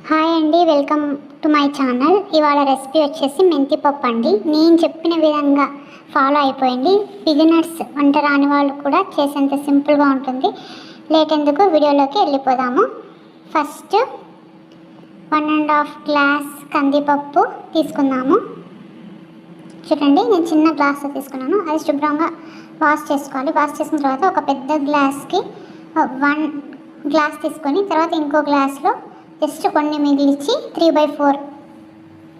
Hi అండి, welcome to my channel. ఇవాళ recipe వచ్చేసి మెంతి పప్పు అండి. నేను చెప్పిన విధంగా ఫాలో అయిపోయింది. బిగినర్స్ వంట రాని వాళ్ళు కూడా చేసేంత సింపుల్గా ఉంటుంది. లేట్ ఎందుకు, వీడియోలోకి వెళ్ళిపోదాము. ఫస్ట్ 1.5 గ్లాస్ కందిపప్పు తీసుకుందాము. చూడండి, నేను చిన్న గ్లాస్తో తీసుకున్నాను. అది శుభ్రంగా వాష్ చేసుకోవాలి. వాష్ చేసిన తర్వాత ఒక పెద్ద గ్లాస్కి 1 గ్లాస్ తీసుకొని తర్వాత ఇంకో గ్లాస్లో జస్ట్ కొన్ని మిగిలిచి 3/4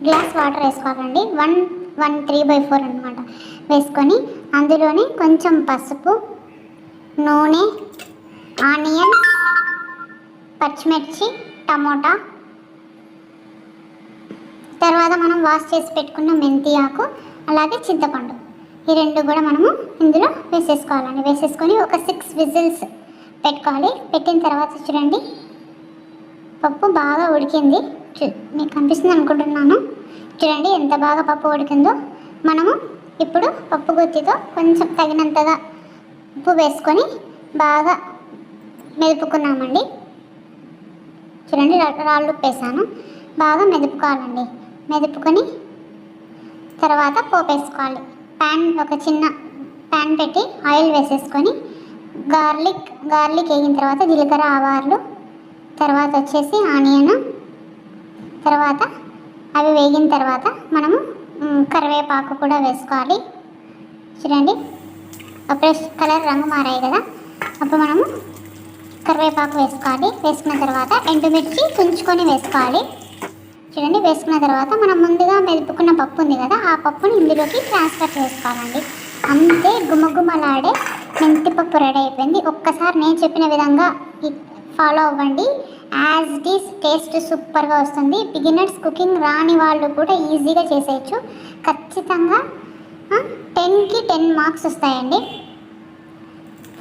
గ్లాస్ వాటర్ వేసుకోవాలండి. 1 3/4 అనమాట వేసుకొని అందులోని కొంచెం పసుపు, నూనె, ఆనియన్, పచ్చిమిర్చి, టమోటా, తర్వాత మనం వాష్ చేసి పెట్టుకున్న మెంతి ఆకు, అలాగే చింతపండు, ఈ రెండు కూడా మనము ఇందులో వేసేసుకోవాలండి. వేసేసుకొని ఒక 6 విజిల్స్ పెట్టుకోవాలి. పెట్టిన తర్వాత చూడండి, పప్పు బాగా ఉడికింది. మీకు కనిపిస్తుంది అనుకుంటున్నాను. చూడండి ఎంత బాగా పప్పు ఉడికిందో. మనము ఇప్పుడు పప్పు గుత్తితో కొంచెం తగినంతగా ఉప్పు వేసుకొని బాగా మెదుపుకున్నామండి. చూడండి, రాళ్ళు ఉప్పు వేసాను. బాగా మెదుపుకోవాలండి. మెదుపుకొని తర్వాత పోపు వేసుకోవాలి. ఒక చిన్న ప్యాన్ పెట్టి ఆయిల్ వేసేసుకొని గార్లిక్ వేగిన తర్వాత జీలకర్ర, ఆవాలు, తర్వాత వచ్చేసి ఆనియన్, తర్వాత అవి వేగిన తర్వాత మనము కరివేపాకు కూడా వేసుకోవాలి. చూడండి, అప్పుడే కలర్ రంగు మారాయి కదా, అప్పుడు మనము కరివేపాకు వేసుకోవాలి. వేసుకున్న తర్వాత ఎండుమిర్చి తుంచుకొని వేసుకోవాలి. చూడండి, వేసుకున్న తర్వాత మనం ముందుగా మెదుపుకున్న పప్పు ఉంది కదా, ఆ పప్పుని ఇందులోకి ట్రాన్స్ఫర్ చేసుకోవాలండి. అంతే, గుమగుమలాడే మెంతిపప్పు రెడీ అయిపోయింది. ఒక్కసారి నేను చెప్పిన విధంగా ఫాలో అవ్వండి. యాజ్ ఇట్ ఈస్ టేస్ట్ సూపర్గా వస్తుంది. బిగినర్స్, కుకింగ్ రాని వాళ్ళు కూడా ఈజీగా చేసేయచ్చు. ఖచ్చితంగా 10కి 10 మార్క్స్ వస్తాయండి.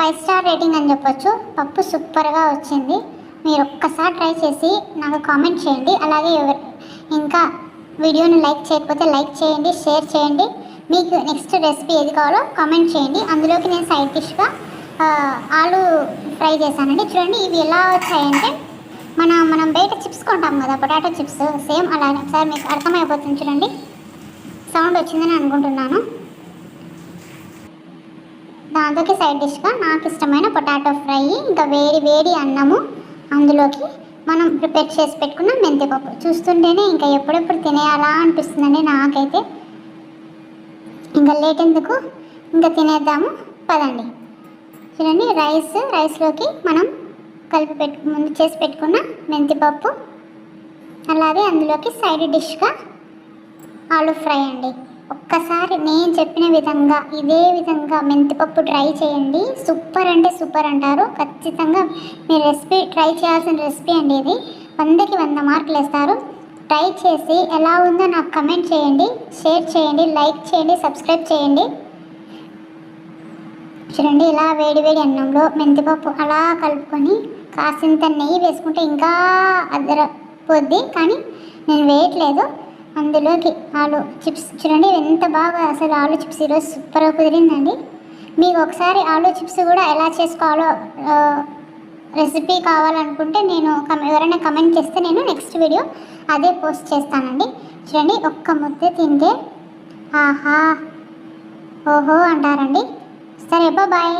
5 స్టార్ రేటింగ్ అని చెప్పొచ్చు. పప్పు సూపర్గా వచ్చింది. మీరు ఒక్కసారి ట్రై చేసి నాకు కామెంట్ చేయండి. అలాగే ఇంకా వీడియోని లైక్ చేయకపోతే లైక్ చేయండి, షేర్ చేయండి. మీకు నెక్స్ట్ రెసిపీ ఏది కావాలో కామెంట్ చేయండి. అందులోకి నేను సైడ్ డిష్గా ఆలు ఫ్రై చేశానండి. చూడండి, ఇవి ఎలా వచ్చాయంటే మనం బయట చిప్స్ కొంటాం కదా, పొటాటో చిప్స్, సేమ్ అలానే. ఒకసారి మీకు అర్థమైపోతుంది. చూడండి, సౌండ్ వచ్చిందని అనుకుంటున్నాను. దాంతోకి సైడ్ డిష్గా నాకు ఇష్టమైన పొటాటో ఫ్రై, ఇంకా వేడి వేడి అన్నము, అందులోకి మనం ప్రిపేర్ చేసి పెట్టుకున్న మెంతిపప్పు. చూస్తుంటేనే ఇంకా ఎప్పుడెప్పుడు తినేయాలా అనిపిస్తుందండి నాకైతే. ఇంకా లేట్ ఎందుకు, ఇంకా తినేద్దాము పదండి. చూడండి, రైస్లోకి మనం ముందు చేసి పెట్టుకున్న మెంతిపప్పు, అలాగే అందులోకి సైడ్ డిష్గా ఆలు ఫ్రై అండి. ఒక్కసారి నేను చెప్పిన విధంగా ఇదే విధంగా మెంతిపప్పు ట్రై చేయండి. సూపర్ అంటే సూపర్ అంటారు. ఖచ్చితంగా మీరు రెసిపీ ట్రై చేయాల్సిన రెసిపీ అండి ఇది. 100కి 100 మార్కులు వేస్తారు. ట్రై చేసి ఎలా ఉందో నాకు కమెంట్ చేయండి, షేర్ చేయండి, లైక్ చేయండి, సబ్స్క్రైబ్ చేయండి. చూడండి, ఇలా వేడి వేడి అన్నంలో మెంతిపప్పు అలా కలుపుకొని కాసింత నెయ్యి వేసుకుంటే ఇంకా అదరపోద్ది. కానీ నేను వేయట్లేదు. అందులోకి ఆలు చిప్స్, చూడండి ఎంత బాగా, అసలు ఆలు చిప్స్ ఈరోజు సూపర్గా కుదిరిందండి. మీకు ఒకసారి ఆలు చిప్స్ కూడా ఎలా చేసుకోవాలో రెసిపీ కావాలనుకుంటే నేను ఎవరైనా కమెంట్ చేస్తే నేను నెక్స్ట్ వీడియో అదే పోస్ట్ చేస్తానండి. చూడండి, ఒక్క ముద్ద తింటే ఆహా ఓహో అంటారండి. సరే, బాయ్.